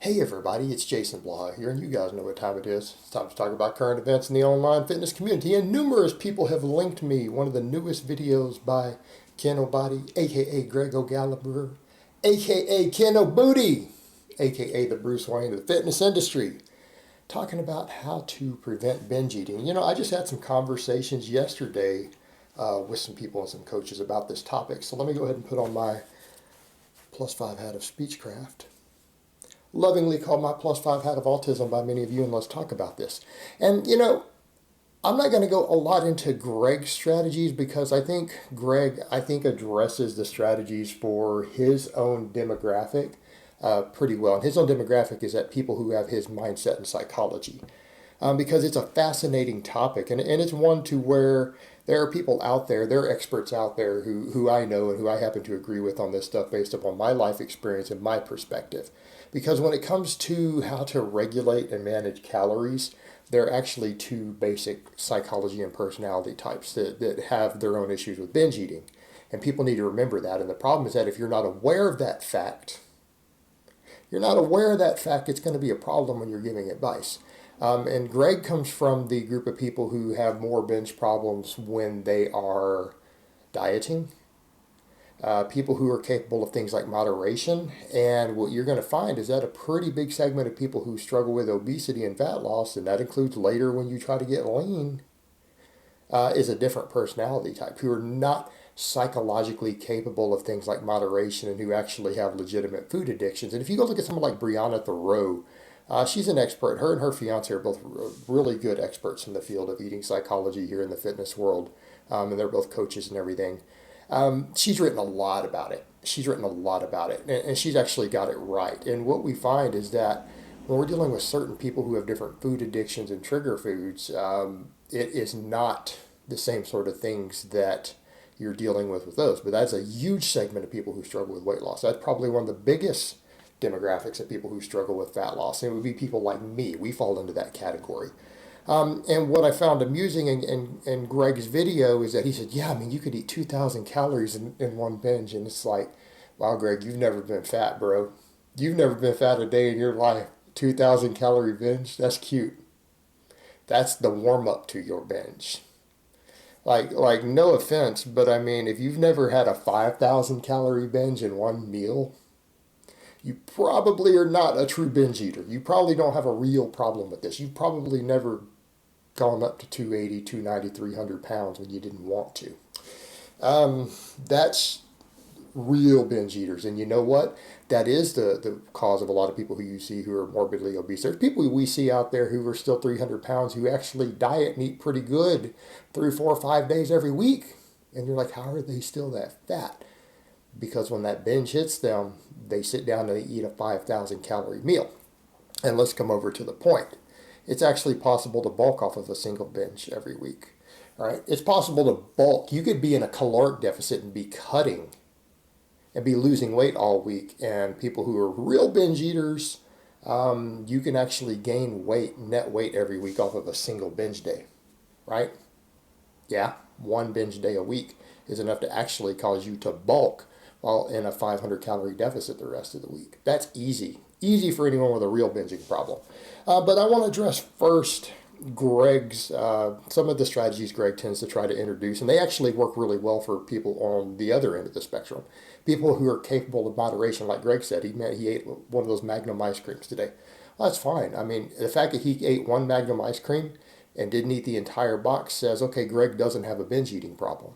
Hey everybody, it's Jason Blah here, and you guys know what time it is. It's time to talk about current events in the online fitness community, and numerous people have linked me one of the newest videos by Kinobody, aka Greg O'Gallagher, aka Kinobody, aka the Bruce Wayne of the fitness industry, talking about how to prevent binge eating. You know, I just had some conversations yesterday with some people and some coaches about this topic, so let me go ahead and put on my +5 hat of speechcraft, lovingly called my +5 hat of autism by many of you, and let's talk about this. And you know, I'm not going to go a lot into Greg's strategies because I think addresses the strategies for his own demographic pretty well. And his own demographic is that people who have his mindset and psychology. Because it's a fascinating topic, and it's one to where there are people out there, there are experts out there who I know and who I happen to agree with on this stuff based upon my life experience and my perspective. Because when it comes to how to regulate and manage calories, there are actually two basic psychology and personality types that have their own issues with binge eating. And people need to remember that. And the problem is that if you're not aware of that fact, it's going to be a problem when you're giving advice. And Greg comes from the group of people who have more binge problems when they are dieting, people who are capable of things like moderation. And what you're going to find is that a pretty big segment of people who struggle with obesity and fat loss, and that includes later when you try to get lean, is a different personality type who are not psychologically capable of things like moderation and who actually have legitimate food addictions. And if you go look at someone like Brianna Thoreau, she's an expert. Her and her fiance are both really good experts in the field of eating psychology here in the fitness world, and they're both coaches and everything. She's written a lot about it. And she's actually got it right. And what we find is that when we're dealing with certain people who have different food addictions and trigger foods, it is not the same sort of things that you're dealing with those. But that's a huge segment of people who struggle with weight loss. That's probably one of the biggest demographics of people who struggle with fat loss. And it would be people like me. We fall into that category. And what I found amusing in Greg's video is that he said, yeah, I mean, you could eat 2,000 calories in one binge. And it's like, wow, Greg, you've never been fat, bro. You've never been fat a day in your life. 2,000 calorie binge. That's cute. That's the warm up to your binge. Like no offense, but I mean, if you've never had a 5,000 calorie binge in one meal, you probably are not a true binge eater. You probably don't have a real problem with this. You've probably never gone up to 280, 290, 300 pounds when you didn't want to. That's real binge eaters. And you know what? That is the cause of a lot of people who you see who are morbidly obese. There's people we see out there who are still 300 pounds who actually diet and eat pretty good 3, 4, 5 days every week. And you're like, how are they still that fat? Because when that binge hits them, they sit down and they eat a 5,000 calorie meal. And let's come over to the point. It's actually possible to bulk off of a single binge every week. All right? It's possible to bulk. You could be in a caloric deficit and be cutting and be losing weight all week. And people who are real binge eaters, you can actually gain weight, net weight every week off of a single binge day. Right? Yeah, one binge day a week is enough to actually cause you to bulk while in a 500 calorie deficit the rest of the week. That's easy. Easy for anyone with a real binging problem. But I want to address first some of the strategies Greg tends to try to introduce, and they actually work really well for people on the other end of the spectrum. People who are capable of moderation, like Greg said, he ate one of those Magnum ice creams today. Well, that's fine. I mean, the fact that he ate one Magnum ice cream and didn't eat the entire box says, okay, Greg doesn't have a binge eating problem.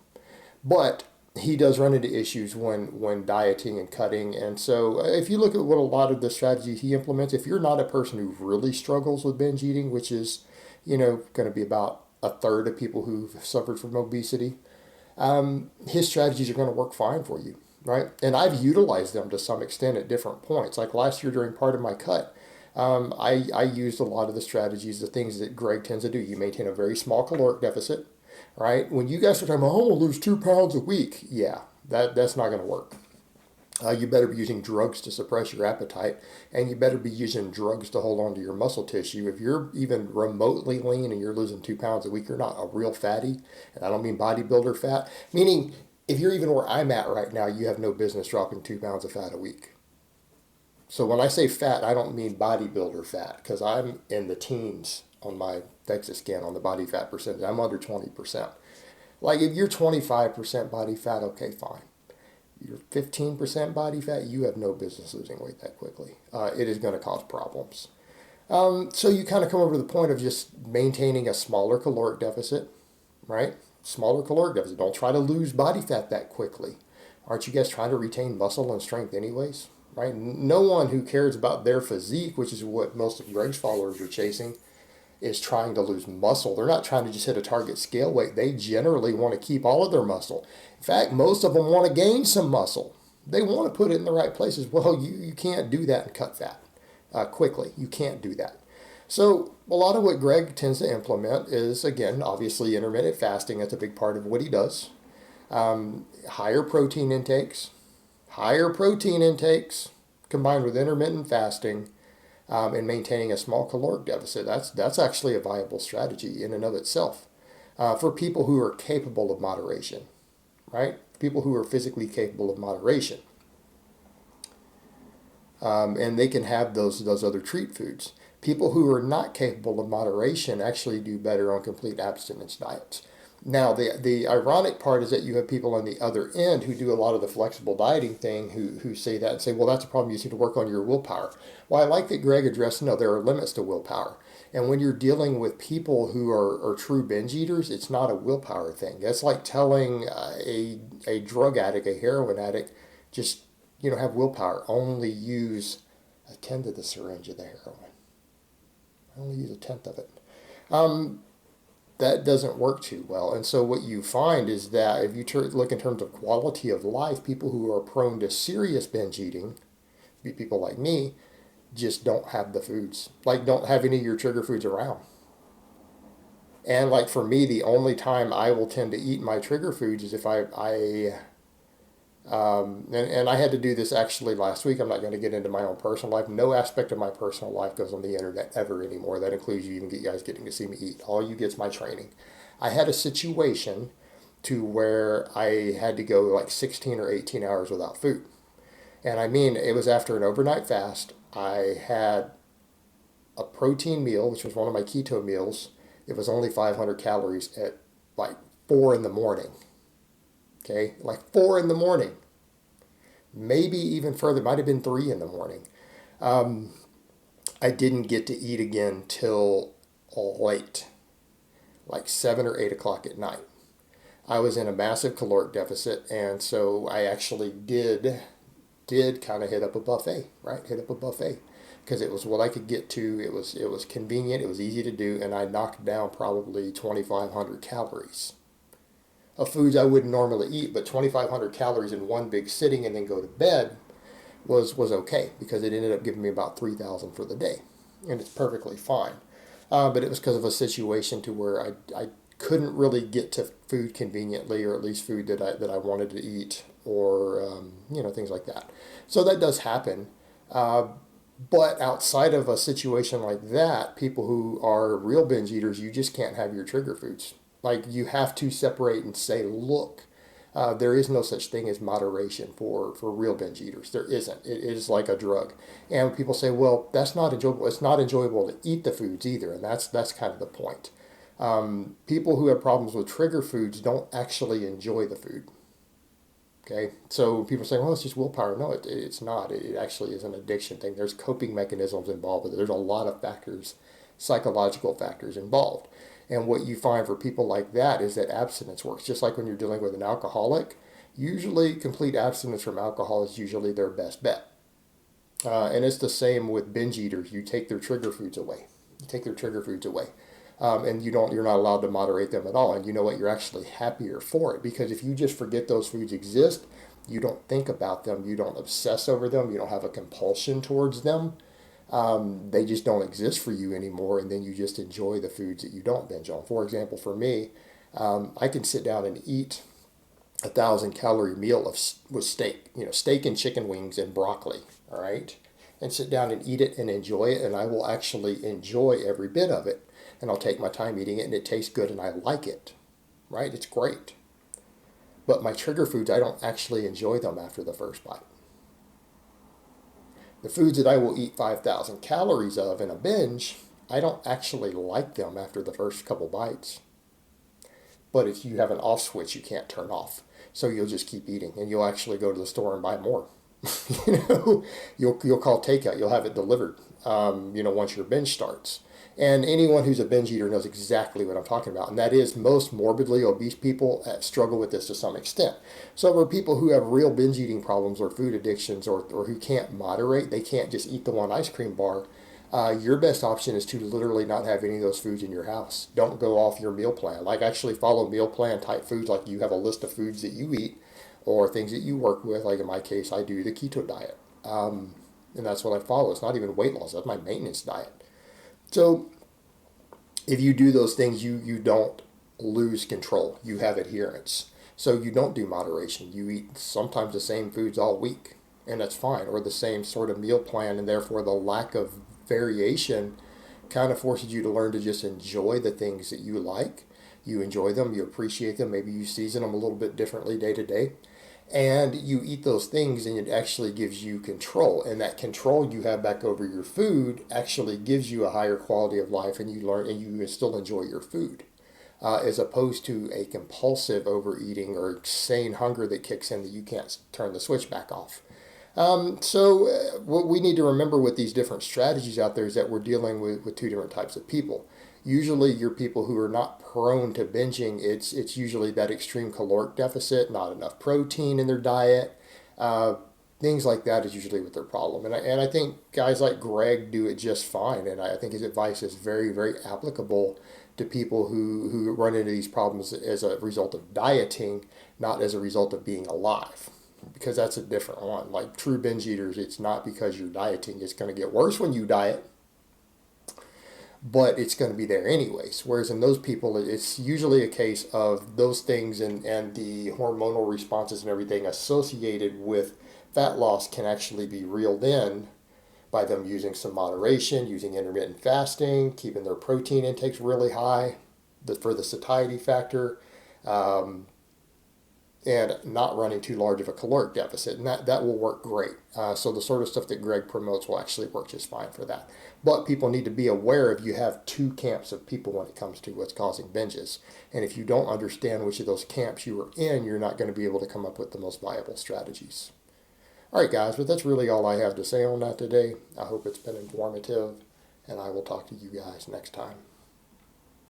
But he does run into issues when dieting and cutting. And so if you look at what a lot of the strategies he implements, if you're not a person who really struggles with binge eating, which is, going to be about a third of people who've suffered from obesity, his strategies are going to work fine for you, right? And I've utilized them to some extent at different points. Like last year during part of my cut, I used a lot of the strategies, the things that Greg tends to do. You maintain a very small caloric deficit, right? When you guys are talking about, oh, we'll lose 2 pounds a week, yeah, that's not going to work. You better be using drugs to suppress your appetite, and you better be using drugs to hold on to your muscle tissue. If you're even remotely lean and you're losing 2 pounds a week, you're not a real fatty. And I don't mean bodybuilder fat, meaning if you're even where I'm at right now, you have no business dropping 2 pounds of fat a week. So when I say fat, I don't mean bodybuilder fat because I'm in the teens on my DEXA scan on the body fat percentage. I'm under 20%. Like if you're 25% body fat, okay, fine. You're 15% body fat, you have no business losing weight that quickly. It is going to cause problems. So you kind of come over to the point of just maintaining a smaller caloric deficit, right? Smaller caloric deficit. Don't try to lose body fat that quickly. Aren't you guys trying to retain muscle and strength anyways? Right? No one who cares about their physique, which is what most of Greg's followers are chasing, is trying to lose muscle. They're not trying to just hit a target scale weight. They generally want to keep all of their muscle. In fact, most of them want to gain some muscle. They want to put it in the right places. Well, you can't do that and cut fat quickly. You can't do that. So a lot of what Greg tends to implement is, again, obviously intermittent fasting. That's a big part of what he does. Higher protein intakes combined with intermittent fasting and maintaining a small caloric deficit. That's actually a viable strategy in and of itself for people who are capable of moderation, right? People who are physically capable of moderation. And they can have those other treat foods. People who are not capable of moderation actually do better on complete abstinence diets. Now, the ironic part is that you have people on the other end who do a lot of the flexible dieting thing who say that and say, well, that's a problem. You need to work on your willpower. Well, I like that Greg addressed, no, there are limits to willpower. And when you're dealing with people who are true binge eaters, it's not a willpower thing. That's like telling a drug addict, a heroin addict, just, have willpower. Only use a tenth of the syringe of the heroin. Only use a tenth of it. That doesn't work too well. And so what you find is that if you look in terms of quality of life, people who are prone to serious binge eating, people like me, just don't have the foods. Like, don't have any of your trigger foods around. And like for me, the only time I will tend to eat my trigger foods is if and I had to do this actually last week. I'm not going to get into my own personal life. No aspect of my personal life goes on the internet ever anymore. That includes you guys getting to see me eat. All you get's my training. I had a situation to where I had to go like 16 or 18 hours without food. And I mean, it was after an overnight fast. I had a protein meal, which was one of my keto meals. It was only 500 calories at like 4 in the morning. Okay, like 4 in the morning, maybe even further, might have been 3 in the morning. I didn't get to eat again till late, like 7 or 8 o'clock at night. I was in a massive caloric deficit, and so I actually did kind of hit up a buffet, right? Hit up a buffet because it was what I could get to. It was convenient, it was easy to do, and I knocked down probably 2,500 calories of foods I wouldn't normally eat, but 2,500 calories in one big sitting and then go to bed was okay because it ended up giving me about 3,000 for the day, and it's perfectly fine. But it was because of a situation to where I couldn't really get to food conveniently, or at least food that I wanted to eat, or things like that. So that does happen. But outside of a situation like that, people who are real binge eaters, you just can't have your trigger foods. Like, you have to separate and say, look, there is no such thing as moderation for real binge eaters. There isn't. It is like a drug. And people say, well, that's not enjoyable. It's not enjoyable to eat the foods either. And that's kind of the point. People who have problems with trigger foods don't actually enjoy the food. Okay, so people say, well, it's just willpower. No, it's not. It actually is an addiction thing. There's coping mechanisms involved with it. There's a lot of factors, psychological factors involved. And what you find for people like that is that abstinence works. Just like when you're dealing with an alcoholic, usually complete abstinence from alcohol is usually their best bet. And it's the same with binge eaters. You take their trigger foods away. And you're not allowed to moderate them at all. And you know what? You're actually happier for it, because if you just forget those foods exist, you don't think about them, you don't obsess over them, you don't have a compulsion towards them. They just don't exist for you anymore, and then you just enjoy the foods that you don't binge on. For example, for me, I can sit down and eat 1,000-calorie meal with steak, steak and chicken wings and broccoli, all right, and sit down and eat it and enjoy it, and I will actually enjoy every bit of it, and I'll take my time eating it, and it tastes good, and I like it, right? It's great. But my trigger foods, I don't actually enjoy them after the first bite. The foods that I will eat 5,000 calories of in a binge, I don't actually like them after the first couple bites. But if you have an off switch, you can't turn off. So you'll just keep eating, and you'll actually go to the store and buy more. you know, you'll call takeout. You'll have it delivered. Once your binge starts. And anyone who's a binge eater knows exactly what I'm talking about. And that is most morbidly obese people struggle with this to some extent. So for people who have real binge eating problems or food addictions or who can't moderate, they can't just eat the one ice cream bar. Your best option is to literally not have any of those foods in your house. Don't go off your meal plan. Like actually follow meal plan type foods, like you have a list of foods that you eat or things that you work with. Like in my case, I do the keto diet. And that's what I follow. It's not even weight loss. That's my maintenance diet. So if you do those things, you don't lose control. You have adherence. So you don't do moderation. You eat sometimes the same foods all week, and that's fine, or the same sort of meal plan, and therefore the lack of variation kind of forces you to learn to just enjoy the things that you like. You enjoy them, you appreciate them, maybe you season them a little bit differently day to day. And you eat those things and it actually gives you control. And that control you have back over your food actually gives you a higher quality of life, and you learn and you still enjoy your food. As opposed to a compulsive overeating or insane hunger that kicks in that you can't turn the switch back off. What we need to remember with these different strategies out there is that we're dealing with two different types of people. Usually you're people who are not prone to binging. It's usually that extreme caloric deficit, not enough protein in their diet. Things like that is usually with their problem. And I think guys like Greg do it just fine. And I think his advice is very, very applicable to people who run into these problems as a result of dieting, not as a result of being alive. Because that's a different one. Like true binge eaters, it's not because you're dieting. It's going to get worse when you diet, but it's going to be there anyways. Whereas in those people, it's usually a case of those things and the hormonal responses and everything associated with fat loss can actually be reeled in by them using some moderation, using intermittent fasting, keeping their protein intakes really high for the satiety factor, and not running too large of a caloric deficit. And that will work great. So the sort of stuff that Greg promotes will actually work just fine for that. But people need to be aware if you have two camps of people when it comes to what's causing binges. And if you don't understand which of those camps you are in, you're not going to be able to come up with the most viable strategies. All right, guys, but that's really all I have to say on that today. I hope it's been informative, and I will talk to you guys next time.